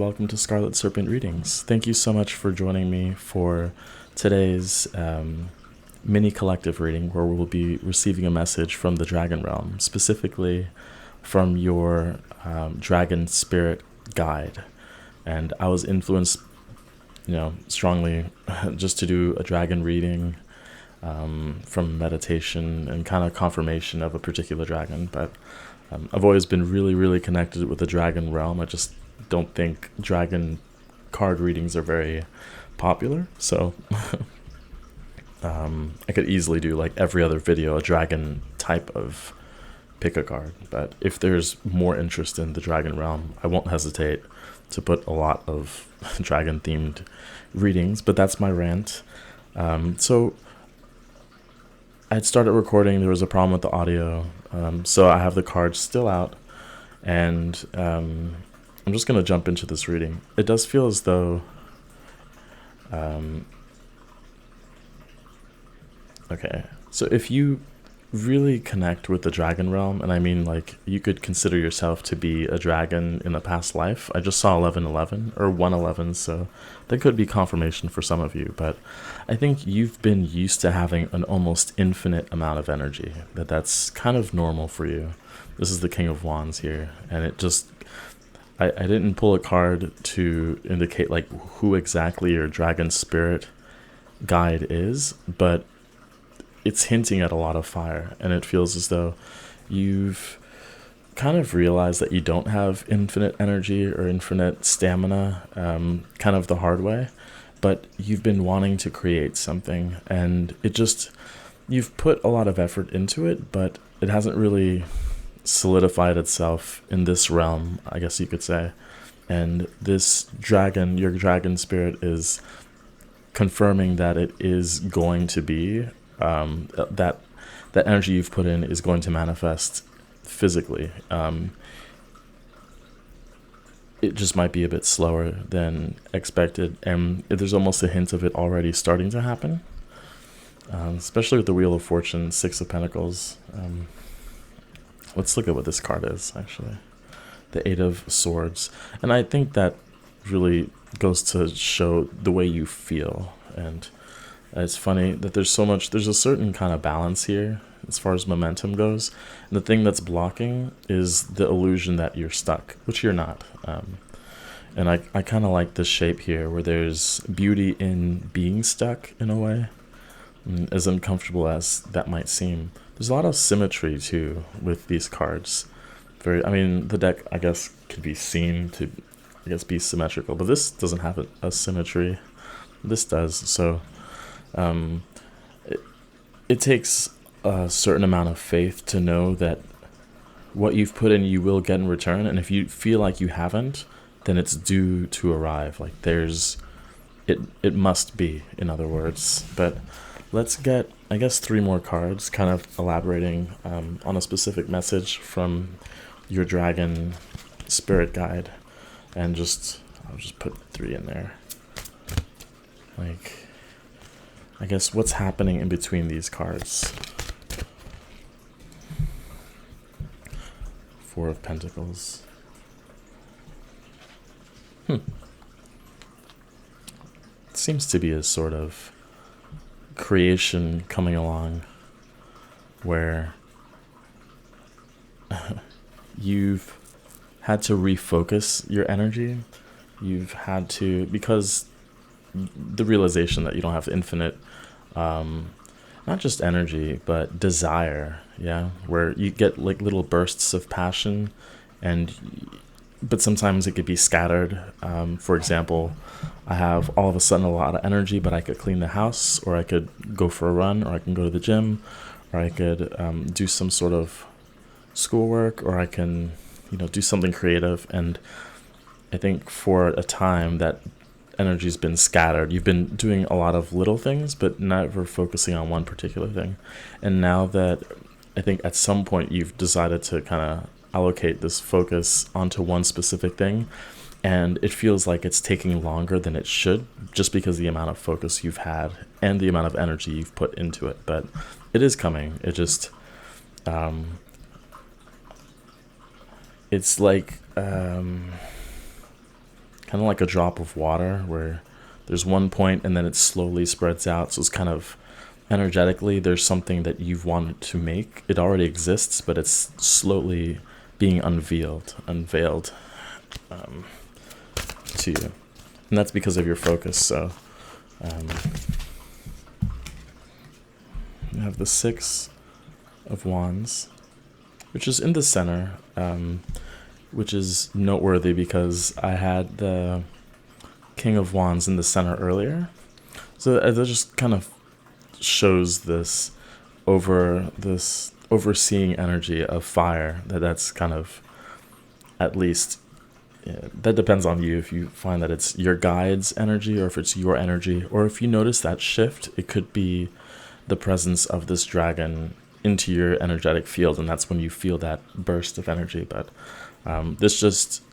welcome to Scarlet Serpent readings. Thank you so much for joining me for today's mini collective reading where we will be receiving a message from the Dragon Realm, specifically from your Dragon Spirit Guide. And I was influenced, strongly just to do a dragon reading from meditation and kind of confirmation of a particular dragon, but I've always been really, really connected with the Dragon Realm. I just don't think dragon card readings are very popular, so I could easily do like every other video a dragon type of pick a card, but if there's more interest in the Dragon Realm, I won't hesitate to put a lot of dragon themed readings, but that's my rant. So I had started recording, there was a problem with the audio, so I have the cards still out, and I'm just going to jump into this reading. It does feel as though, okay, so if you really connect with the Dragon Realm, and I mean like you could consider yourself to be a dragon in a past life. I just saw 1111 or 111, so that could be confirmation for some of you, but I think you've been used to having an almost infinite amount of energy, that's kind of normal for you. This is the King of Wands here, and it just I didn't pull a card to indicate like who exactly your dragon spirit guide is, but it's hinting at a lot of fire, and it feels as though you've kind of realized that you don't have infinite energy or infinite stamina, kind of the hard way, but you've been wanting to create something, and you've put a lot of effort into it, but it hasn't really solidified itself in this realm, I guess you could say. And this dragon, your dragon spirit, is confirming that it is going to be that energy you've put in is going to manifest physically. It just might be a bit slower than expected, and there's almost a hint of it already starting to happen, especially with the Wheel of Fortune, Six of Pentacles. Let's look at what this card is, actually. The Eight of Swords. And I think that really goes to show the way you feel, and it's funny that there's a certain kind of balance here as far as momentum goes. And the thing that's blocking is the illusion that you're stuck, which you're not. And I kind of like this shape here where there's beauty in being stuck in a way, as uncomfortable as that might seem. There's a lot of symmetry too with these cards. The deck, I guess, could be seen to, be symmetrical, but this doesn't have a symmetry. This does, so it takes a certain amount of faith to know that what you've put in you will get in return, and if you feel like you haven't, then it's due to arrive. Like it must be, in other words. But let's get, I guess, 3 more cards kind of elaborating on a specific message from your dragon spirit guide, and I'll just put 3 in there. Like, I guess what's happening in between these cards. 4 of Pentacles. It seems to be a sort of creation coming along where you've had to refocus your energy. You've had to, because the realization that you don't have infinite, not just energy, but desire, where you get like little bursts of passion, but sometimes it could be scattered. For example, I have all of a sudden a lot of energy, but I could clean the house, or I could go for a run, or I can go to the gym, or I could do some sort of schoolwork, or I can do something creative. And I think for a time that energy's been scattered. You've been doing a lot of little things, but never focusing on one particular thing. And now that I think at some point you've decided to kind of allocate this focus onto one specific thing, and it feels like it's taking longer than it should, just because of the amount of focus you've had and the amount of energy you've put into it. But it is coming. It just it's like kind of like a drop of water where there's one point and then it slowly spreads out. So it's kind of energetically, there's something that you've wanted to make. It already exists, but it's slowly being unveiled to you. And that's because of your focus. So you have the Six of Wands, which is in the center, which is noteworthy because I had the King of Wands in the center earlier. So that just kind of shows this overseeing energy of fire. That's kind of, at least, that depends on you if you find that it's your guide's energy or if it's your energy, or if you notice that shift, it could be the presence of this dragon into your energetic field, and that's when you feel that burst of energy. But this just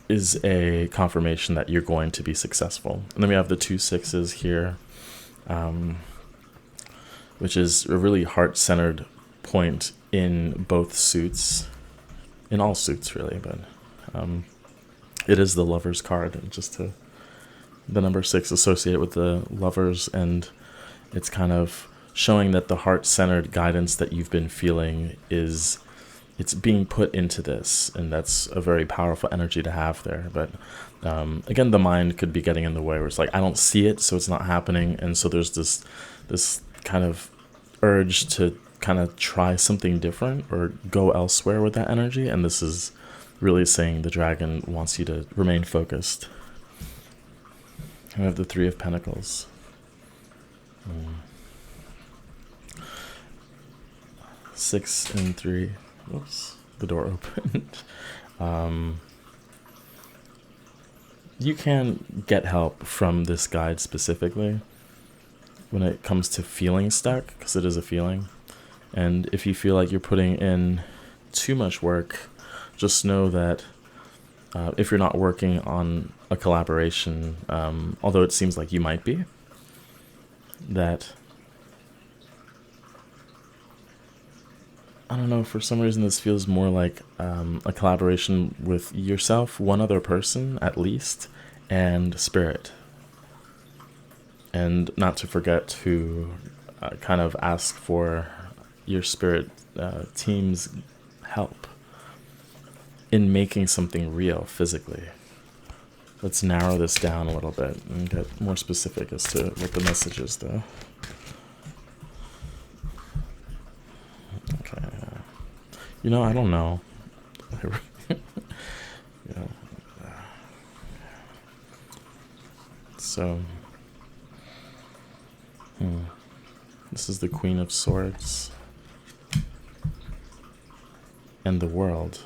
is a confirmation that you're going to be successful. And then we have the 2 sixes here, which is a really heart-centered point in both suits, in all suits really, but it is the Lover's card, just to the number 6 associated with the Lovers, and it's kind of showing that the heart-centered guidance that you've been feeling it's being put into this, and that's a very powerful energy to have there. But again, the mind could be getting in the way, where it's like, I don't see it, so it's not happening, and so there's this kind of urge to kind of try something different or go elsewhere with that energy, and this is really saying the dragon wants you to remain focused. I have the 3 of Pentacles. 6 and 3. Whoops, the door opened. You can get help from this guide specifically when it comes to feeling stuck, because it is a feeling. And if you feel like you're putting in too much work, just know that if you're not working on a collaboration, although it seems like you might be, that, I don't know, for some reason this feels more like a collaboration with yourself, one other person at least, and spirit. And not to forget to kind of ask for your spirit team's help in making something real physically. Let's narrow this down a little bit and get more specific as to what the message is, though. Okay. I don't know. So, this is the Queen of Swords and the World.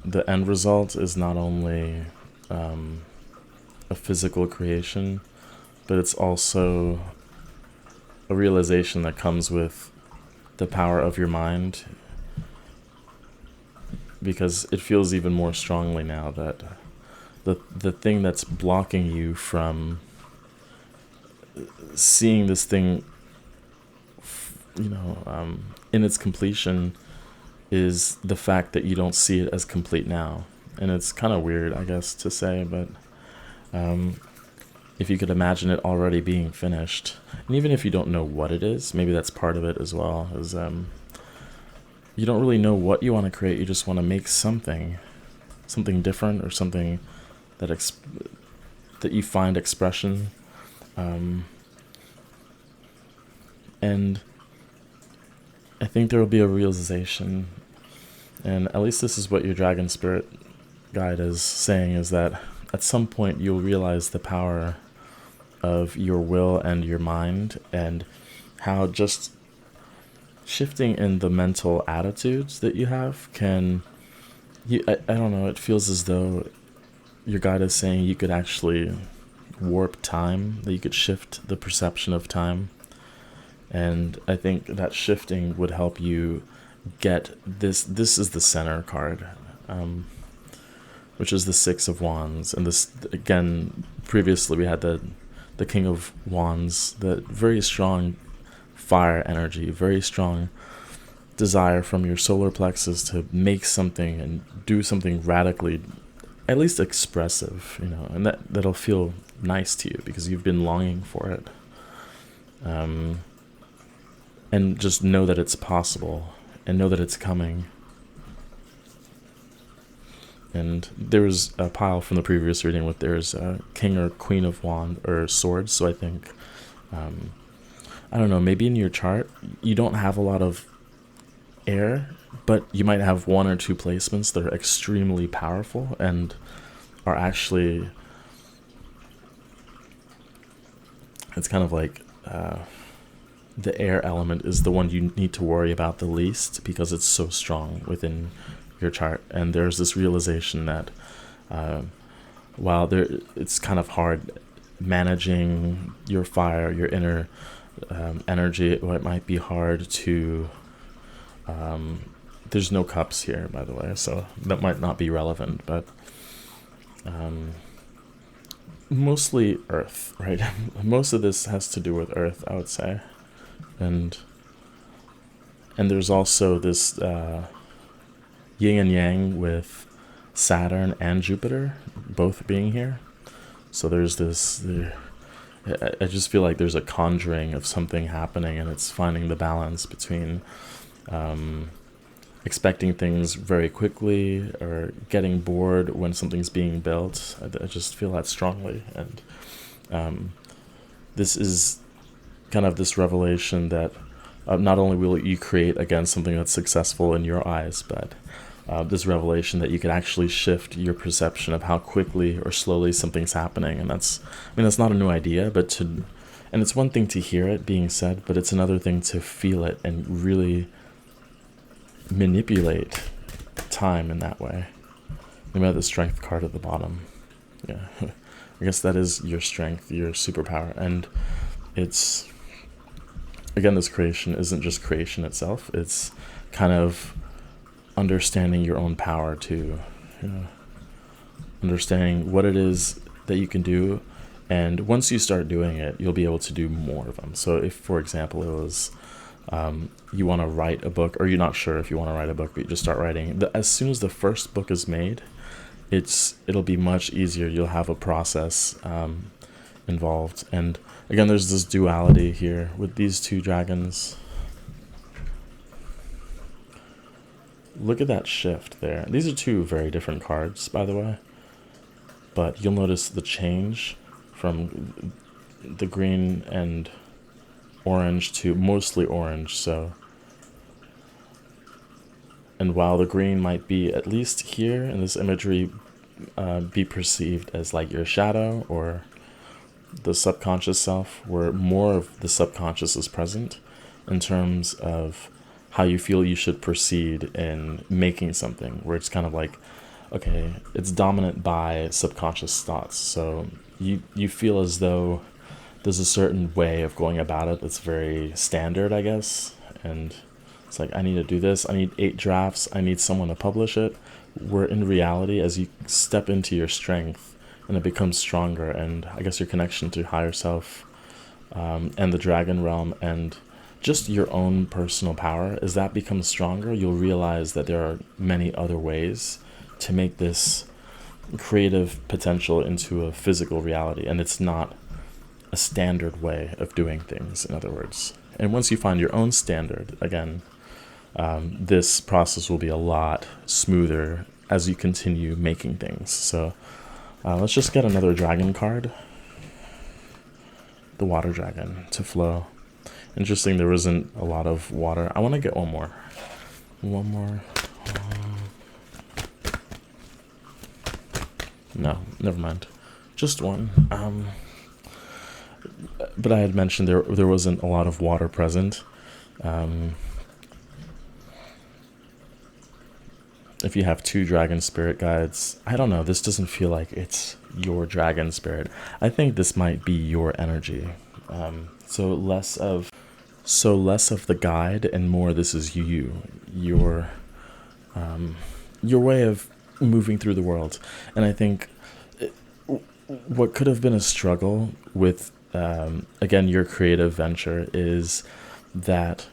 The end result is not only a physical creation, but it's also a realization that comes with the power of your mind, because it feels even more strongly now that the thing that's blocking you from seeing this thing, in its completion, is the fact that you don't see it as complete now. And it's kind of weird, I guess, to say, but if you could imagine it already being finished, and even if you don't know what it is, maybe that's part of it as well, is you don't really know what you want to create, you just want to make something different, or something that you find expression. And I think there will be a realization, and at least this is what your dragon spirit guide is saying, is that at some point you'll realize the power of your will and your mind, and how just shifting in the mental attitudes that you have can, I don't know, it feels as though your guide is saying you could actually warp time, that you could shift the perception of time. And I think that shifting would help you get this. This is the center card, which is the 6 of Wands. And this, again, previously we had the King of Wands, the very strong fire energy, very strong desire from your solar plexus to make something and do something radically, at least expressive, and that'll feel nice to you because you've been longing for it. And just know that it's possible and know that it's coming. And there was a pile from the previous reading with there's a king or queen of wand or swords. So I think, I don't know, maybe in your chart, you don't have a lot of air, but you might have one or two placements that are extremely powerful and are actually, it's kind of like the air element is the one you need to worry about the least because it's so strong within your chart. And there's this realization that while it's kind of hard managing your fire, your inner energy, it might be hard to there's no cups here, by the way, so that might not be relevant, but mostly earth, right? Most of this has to do with earth, I would say. And there's also this yin and yang with Saturn and Jupiter both being here. So there's this, I just feel like there's a conjuring of something happening, and it's finding the balance between expecting things very quickly or getting bored when something's being built. I just feel that strongly. And this is kind of this revelation that not only will you create, again, something that's successful in your eyes, but this revelation that you can actually shift your perception of how quickly or slowly something's happening. And that's not a new idea, and it's one thing to hear it being said, but it's another thing to feel it and really manipulate time in that way. We have the strength card at the bottom. Yeah, I guess that is your strength, your superpower. And it's, again, this creation isn't just creation itself. It's kind of understanding your own power too, understanding what it is that you can do, and once you start doing it, you'll be able to do more of them. So if, for example, it was you want to write a book, or you're not sure if you want to write a book, but you just start writing. As soon as the first book is made, it'll be much easier. You'll have a process involved. And again, there's this duality here with these two dragons. Look at that shift there. These are two very different cards, by the way. But you'll notice the change from the green and orange to mostly orange. So, and while the green might be, at least here in this imagery, be perceived as like your shadow or the subconscious self, where more of the subconscious is present in terms of how you feel you should proceed in making something, where it's kind of like, okay, it's dominant by subconscious thoughts. So you feel as though there's a certain way of going about it that's very standard, I guess. And it's like, I need to do this. I need 8 drafts. I need someone to publish it. Where in reality, as you step into your strength and it becomes stronger, and I guess your connection to higher self and the dragon realm and just your own personal power, as that becomes stronger, you'll realize that there are many other ways to make this creative potential into a physical reality. And it's not a standard way of doing things, in other words. And once you find your own standard, again, this process will be a lot smoother as you continue making things. So let's just get another dragon card. The water dragon to flow. Interesting, there isn't a lot of water. I want to get one more. No, never mind. Just one. But I had mentioned there wasn't a lot of water present. If you have 2 dragon spirit guides, I don't know, this doesn't feel like it's your dragon spirit. I think this might be your energy. So less of the guide and more this is your way of moving through the world. And I think what could have been a struggle with again your creative venture is that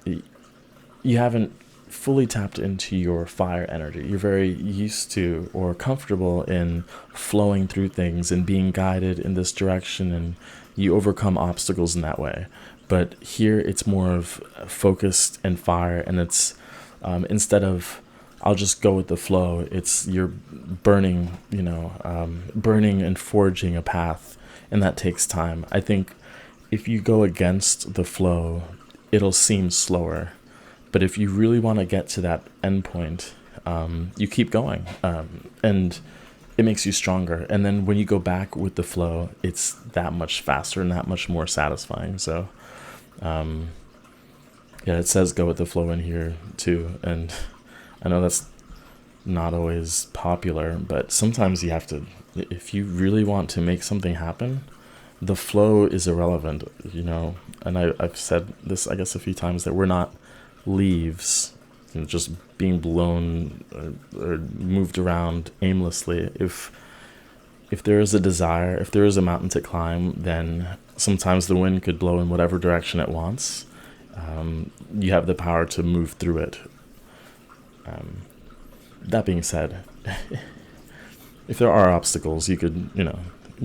you haven't fully tapped into your fire energy. You're very used to or comfortable in flowing through things and being guided in this direction, and you overcome obstacles in that way. But here it's more of focused and fire, and it's instead of I'll just go with the flow, it's you're burning, burning and forging a path, and that takes time. I think if you go against the flow, it'll seem slower. But if you really want to get to that end point, you keep going, and it makes you stronger. And then when you go back with the flow, it's that much faster and that much more satisfying. So, yeah, it says go with the flow in here too. And I know that's not always popular, but sometimes you have to, if you really want to make something happen, the flow is irrelevant, and I've said this, I guess, a few times, that we're not leaves, just being blown or moved around aimlessly. If there is a desire, if there is a mountain to climb, then sometimes the wind could blow in whatever direction it wants. You have the power to move through it. That being said, if there are obstacles, you could,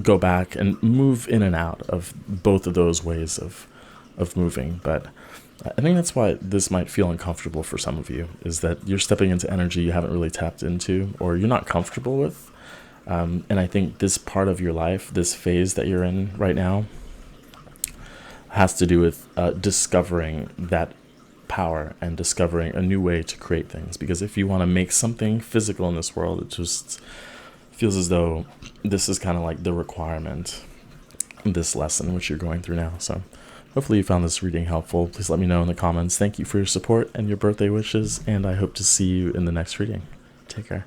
go back and move in and out of both of those ways of moving. But I think that's why this might feel uncomfortable for some of you, is that you're stepping into energy you haven't really tapped into, or you're not comfortable with. And I think this part of your life, this phase that you're in right now, has to do with discovering that power and discovering a new way to create things. Because if you want to make something physical in this world, it just feels as though this is kind of like the requirement, this lesson which you're going through now. So hopefully you found this reading helpful. Please let me know in the comments. Thank you for your support and your birthday wishes, and I hope to see you in the next reading. Take care.